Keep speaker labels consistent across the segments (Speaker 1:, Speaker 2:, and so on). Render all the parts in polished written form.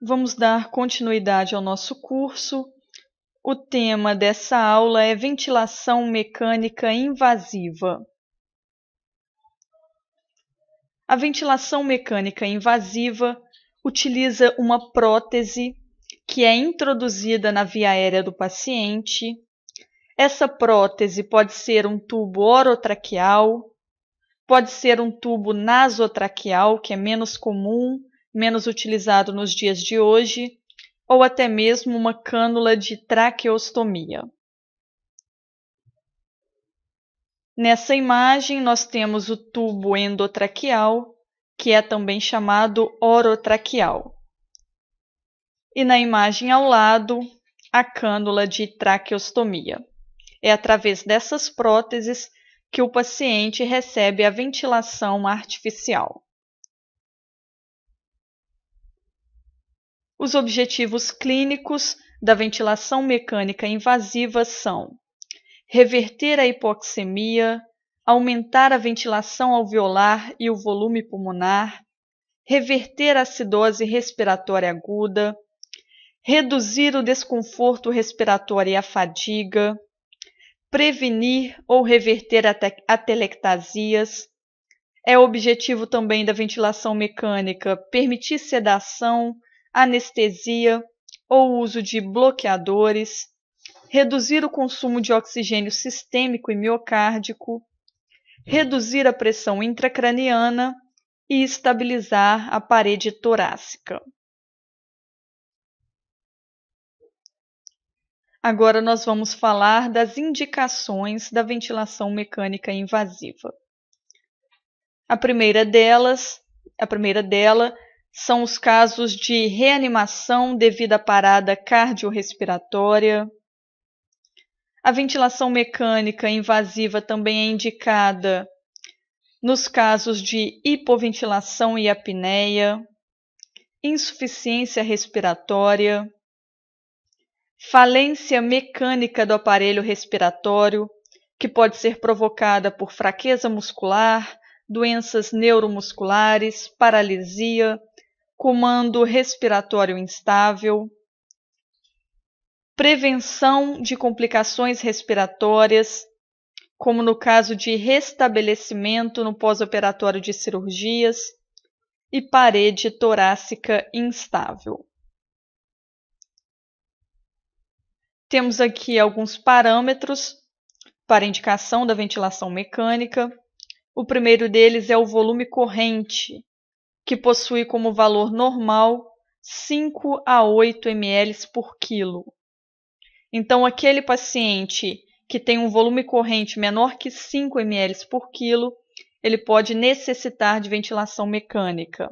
Speaker 1: Vamos dar continuidade ao nosso curso. O tema dessa aula é ventilação mecânica invasiva. A ventilação mecânica invasiva utiliza uma prótese que é introduzida na via aérea do paciente. Essa prótese pode ser um tubo orotraqueal, pode ser um tubo nasotraqueal, que é menos comum, menos utilizado nos dias de hoje, ou até mesmo uma cânula de traqueostomia. Nessa imagem, nós temos o tubo endotraqueal, que é também chamado orotraqueal. E na imagem ao lado, a cânula de traqueostomia. É através dessas próteses que o paciente recebe a ventilação artificial. Os objetivos clínicos da ventilação mecânica invasiva são reverter a hipoxemia, aumentar a ventilação alveolar e o volume pulmonar, reverter a acidose respiratória aguda, reduzir o desconforto respiratório e a fadiga, prevenir ou reverter atelectasias. É objetivo também da ventilação mecânica permitir sedação, anestesia ou uso de bloqueadores, reduzir o consumo de oxigênio sistêmico e miocárdico, reduzir a pressão intracraniana e estabilizar a parede torácica. Agora nós vamos falar das indicações da ventilação mecânica invasiva. A primeira dela são os casos de reanimação devido à parada cardiorrespiratória. A ventilação mecânica invasiva também é indicada nos casos de hipoventilação e apneia, insuficiência respiratória, falência mecânica do aparelho respiratório, que pode ser provocada por fraqueza muscular, doenças neuromusculares, paralisia, comando respiratório instável, prevenção de complicações respiratórias, como no caso de restabelecimento no pós-operatório de cirurgias, e parede torácica instável. Temos aqui alguns parâmetros para indicação da ventilação mecânica. O primeiro deles é o volume corrente, que possui como valor normal 5 a 8 ml por quilo. Então, aquele paciente que tem um volume corrente menor que 5 ml por quilo, ele pode necessitar de ventilação mecânica.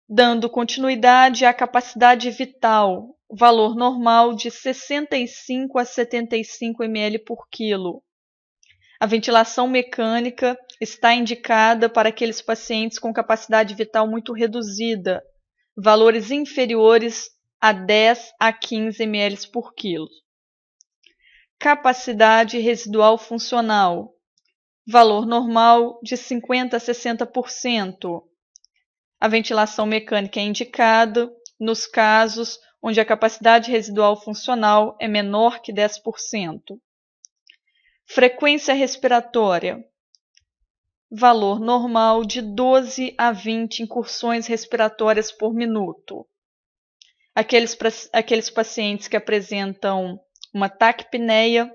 Speaker 1: Dando continuidade à capacidade vital, valor normal de 65 a 75 ml por quilo. A ventilação mecânica está indicada para aqueles pacientes com capacidade vital muito reduzida, valores inferiores a 10 a 15 ml por quilo. Capacidade residual funcional, valor normal de 50 a 60%. A ventilação mecânica é indicada nos casos onde a capacidade residual funcional é menor que 10%. Frequência respiratória, valor normal de 12 a 20 incursões respiratórias por minuto. Aqueles pacientes que apresentam uma taquipneia,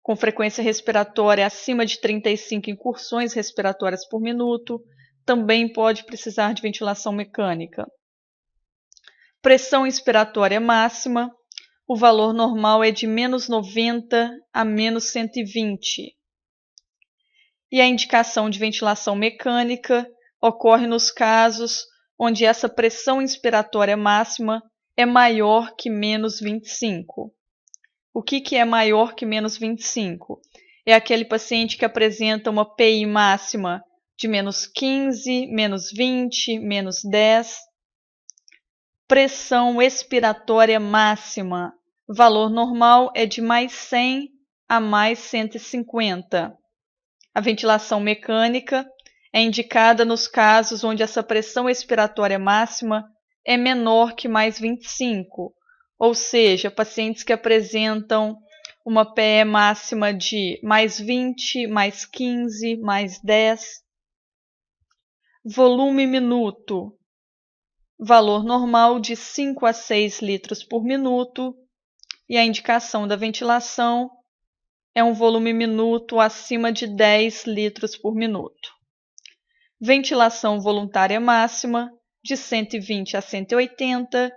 Speaker 1: com frequência respiratória acima de 35 incursões respiratórias por minuto, também pode precisar de ventilação mecânica. Pressão inspiratória máxima, o valor normal é de menos 90 a menos 120. E a indicação de ventilação mecânica ocorre nos casos onde essa pressão inspiratória máxima é maior que menos 25. O que é maior que menos 25? É aquele paciente que apresenta uma PI máxima de menos 15, menos 20, menos 10. Pressão expiratória máxima, valor normal é de mais 100 a mais 150. A ventilação mecânica é indicada nos casos onde essa pressão expiratória máxima é menor que mais 25, ou seja, pacientes que apresentam uma PE máxima de mais 20, mais 15, mais 10. Volume minuto, valor normal de 5 a 6 litros por minuto, e a indicação da ventilação é um volume minuto acima de 10 litros por minuto. Ventilação voluntária máxima de 120 a 180,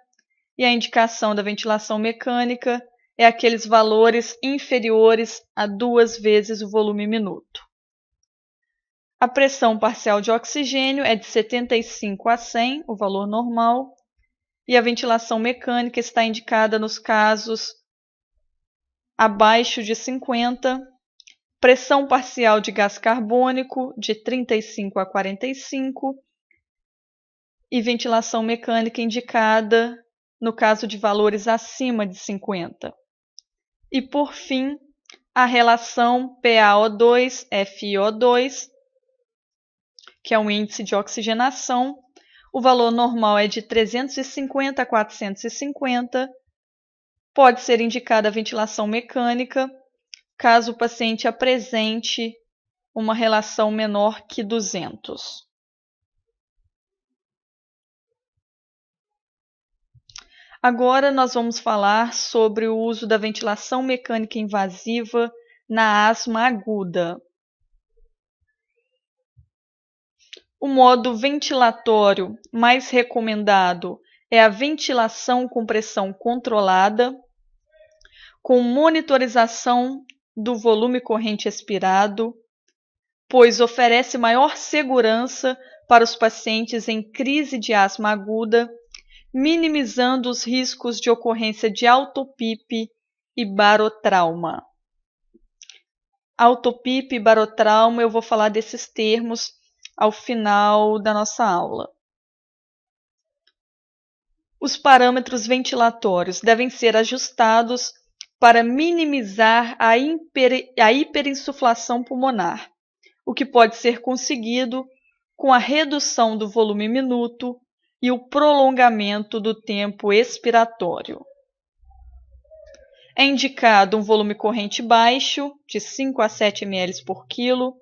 Speaker 1: e a indicação da ventilação mecânica é aqueles valores inferiores a 2 vezes o volume minuto. A pressão parcial de oxigênio é de 75 a 100, o valor normal, e a ventilação mecânica está indicada nos casos abaixo de 50, pressão parcial de gás carbônico de 35 a 45 e ventilação mecânica indicada no caso de valores acima de 50. E, por fim, a relação PaO2-FiO2, que é um índice de oxigenação. O valor normal é de 350 a 450. Pode ser indicada a ventilação mecânica caso o paciente apresente uma relação menor que 200. Agora nós vamos falar sobre o uso da ventilação mecânica invasiva na asma aguda. O modo ventilatório mais recomendado é a ventilação com pressão controlada, com monitorização do volume corrente expirado, pois oferece maior segurança para os pacientes em crise de asma aguda, minimizando os riscos de ocorrência de autopipe e barotrauma. Autopipe e barotrauma, eu vou falar desses termos ao final da nossa aula. Os parâmetros ventilatórios devem ser ajustados para minimizar a hiperinsuflação pulmonar, o que pode ser conseguido com a redução do volume minuto e o prolongamento do tempo expiratório. É indicado um volume corrente baixo, de 5 a 7 ml por quilo.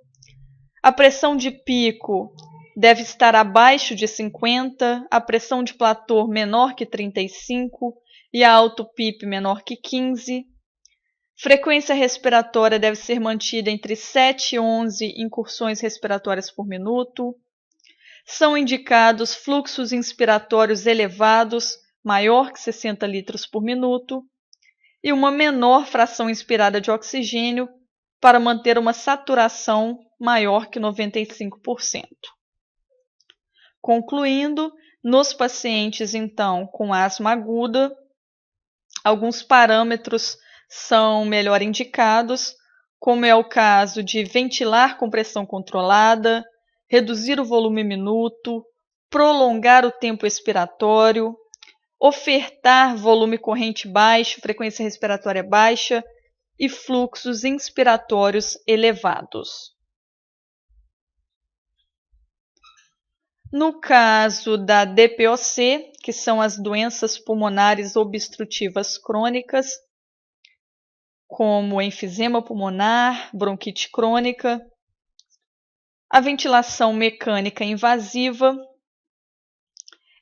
Speaker 1: A pressão de pico deve estar abaixo de 50, a pressão de platô menor que 35 e a autopipe menor que 15. Frequência respiratória deve ser mantida entre 7 e 11 incursões respiratórias por minuto. São indicados fluxos inspiratórios elevados, maior que 60 litros por minuto, e uma menor fração inspirada de oxigênio para manter uma saturação maior que 95%. Concluindo, nos pacientes, então, com asma aguda, alguns parâmetros são melhor indicados, como é o caso de ventilar com pressão controlada, reduzir o volume minuto, prolongar o tempo expiratório, ofertar volume corrente baixo, frequência respiratória baixa e fluxos inspiratórios elevados. No caso da DPOC, que são as doenças pulmonares obstrutivas crônicas, como enfisema pulmonar, bronquite crônica, a ventilação mecânica invasiva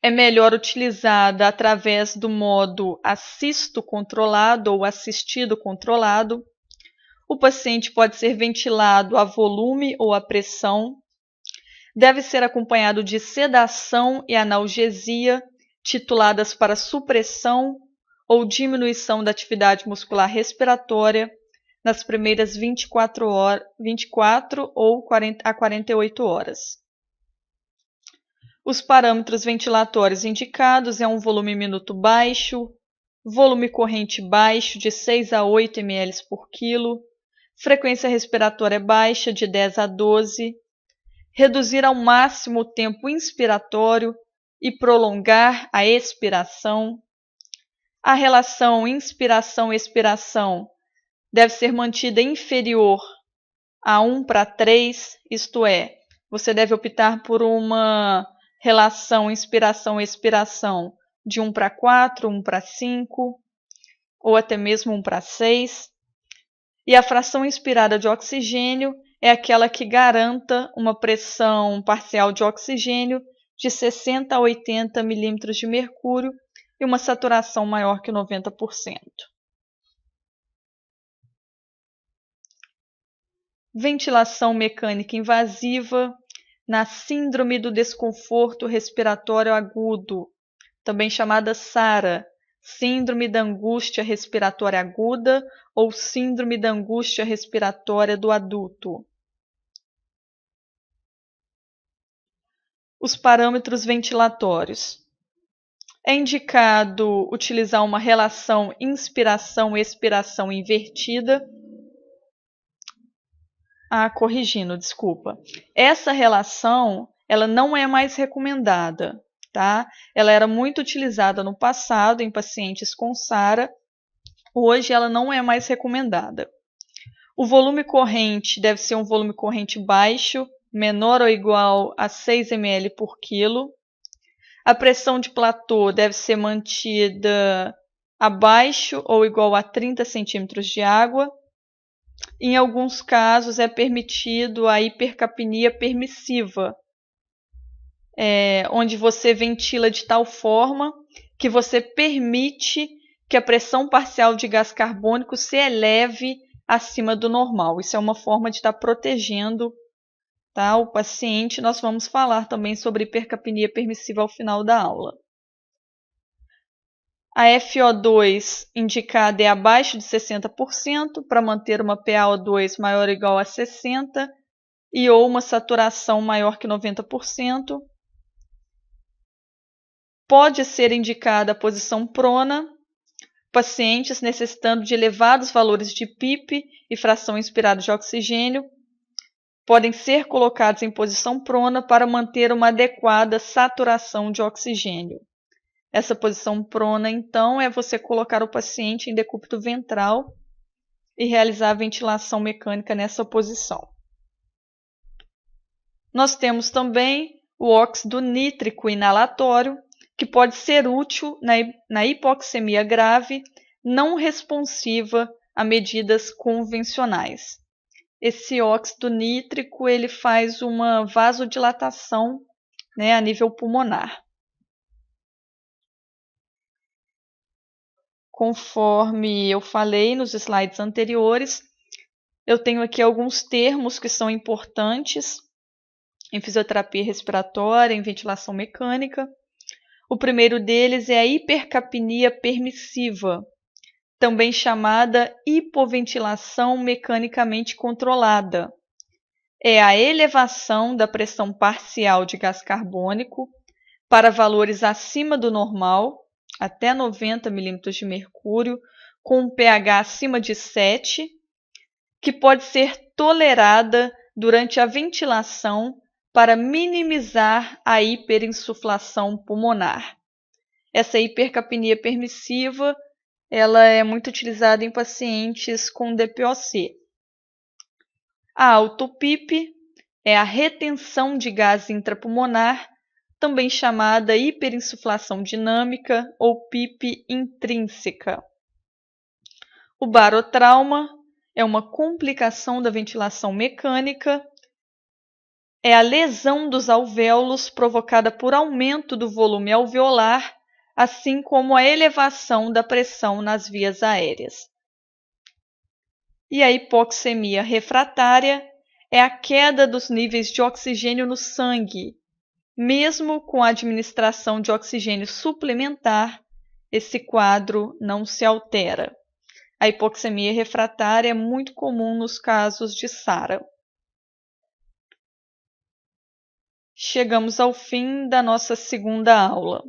Speaker 1: é melhor utilizada através do modo assisto controlado ou assistido controlado. O paciente pode ser ventilado a volume ou a pressão. Deve ser acompanhado de sedação e analgesia, tituladas para supressão ou diminuição da atividade muscular respiratória nas primeiras 24 ou a 48 horas. Os parâmetros ventilatórios indicados é um volume minuto baixo, volume corrente baixo de 6 a 8 ml por quilo, frequência respiratória baixa de 10 a 12, reduzir ao máximo o tempo inspiratório e prolongar a expiração. A relação inspiração-expiração deve ser mantida inferior a 1:3, isto é, você deve optar por uma relação inspiração-expiração de 1:4, 1:5, ou até mesmo 1:6. E a fração inspirada de oxigênio é aquela que garanta uma pressão parcial de oxigênio de 60 a 80 milímetros de mercúrio e uma saturação maior que 90%. Ventilação mecânica invasiva na síndrome do desconforto respiratório agudo, também chamada SARA, síndrome da angústia respiratória aguda ou síndrome da angústia respiratória do adulto. Os parâmetros ventilatórios. É indicado utilizar uma relação inspiração-expiração invertida. Corrigindo, desculpa. Essa relação, ela não é mais recomendada, tá? Ela era muito utilizada no passado em pacientes com SARA. Hoje ela não é mais recomendada. O volume corrente deve ser um volume corrente baixo, menor ou igual a 6 ml por quilo. A pressão de platô deve ser mantida abaixo ou igual a 30 centímetros de água. Em alguns casos é permitido a hipercapnia permissiva, onde você ventila de tal forma que você permite que a pressão parcial de gás carbônico se eleve acima do normal. Isso é uma forma de estar protegendo, tá, o paciente. Nós vamos falar também sobre hipercapnia permissiva ao final da aula. A FO2 indicada é abaixo de 60% para manter uma PaO2 maior ou igual a 60 e ou uma saturação maior que 90%. Pode ser indicada a posição prona, pacientes necessitando de elevados valores de PIP e fração inspirada de oxigênio podem ser colocados em posição prona para manter uma adequada saturação de oxigênio. Essa posição prona, então, é você colocar o paciente em decúbito ventral e realizar a ventilação mecânica nessa posição. Nós temos também o óxido nítrico inalatório, que pode ser útil na hipoxemia grave, não responsiva a medidas convencionais. Esse óxido nítrico ele faz uma vasodilatação, a nível pulmonar. Conforme eu falei nos slides anteriores, eu tenho aqui alguns termos que são importantes em fisioterapia respiratória, em ventilação mecânica. O primeiro deles é a hipercapnia permissiva, também chamada hipoventilação mecanicamente controlada. É a elevação da pressão parcial de gás carbônico para valores acima do normal, até 90 milímetros de mercúrio, com um pH acima de 7, que pode ser tolerada durante a ventilação para minimizar a hiperinsuflação pulmonar. Essa hipercapnia permissiva ela é muito utilizada em pacientes com DPOC. A auto-PIP é a retenção de gás intrapulmonar, também chamada hiperinsuflação dinâmica ou PIP intrínseca. O barotrauma é uma complicação da ventilação mecânica, é a lesão dos alvéolos provocada por aumento do volume alveolar, assim como a elevação da pressão nas vias aéreas. E a hipoxemia refratária é a queda dos níveis de oxigênio no sangue. Mesmo com a administração de oxigênio suplementar, esse quadro não se altera. A hipoxemia refratária é muito comum nos casos de SARA. Chegamos ao fim da nossa segunda aula.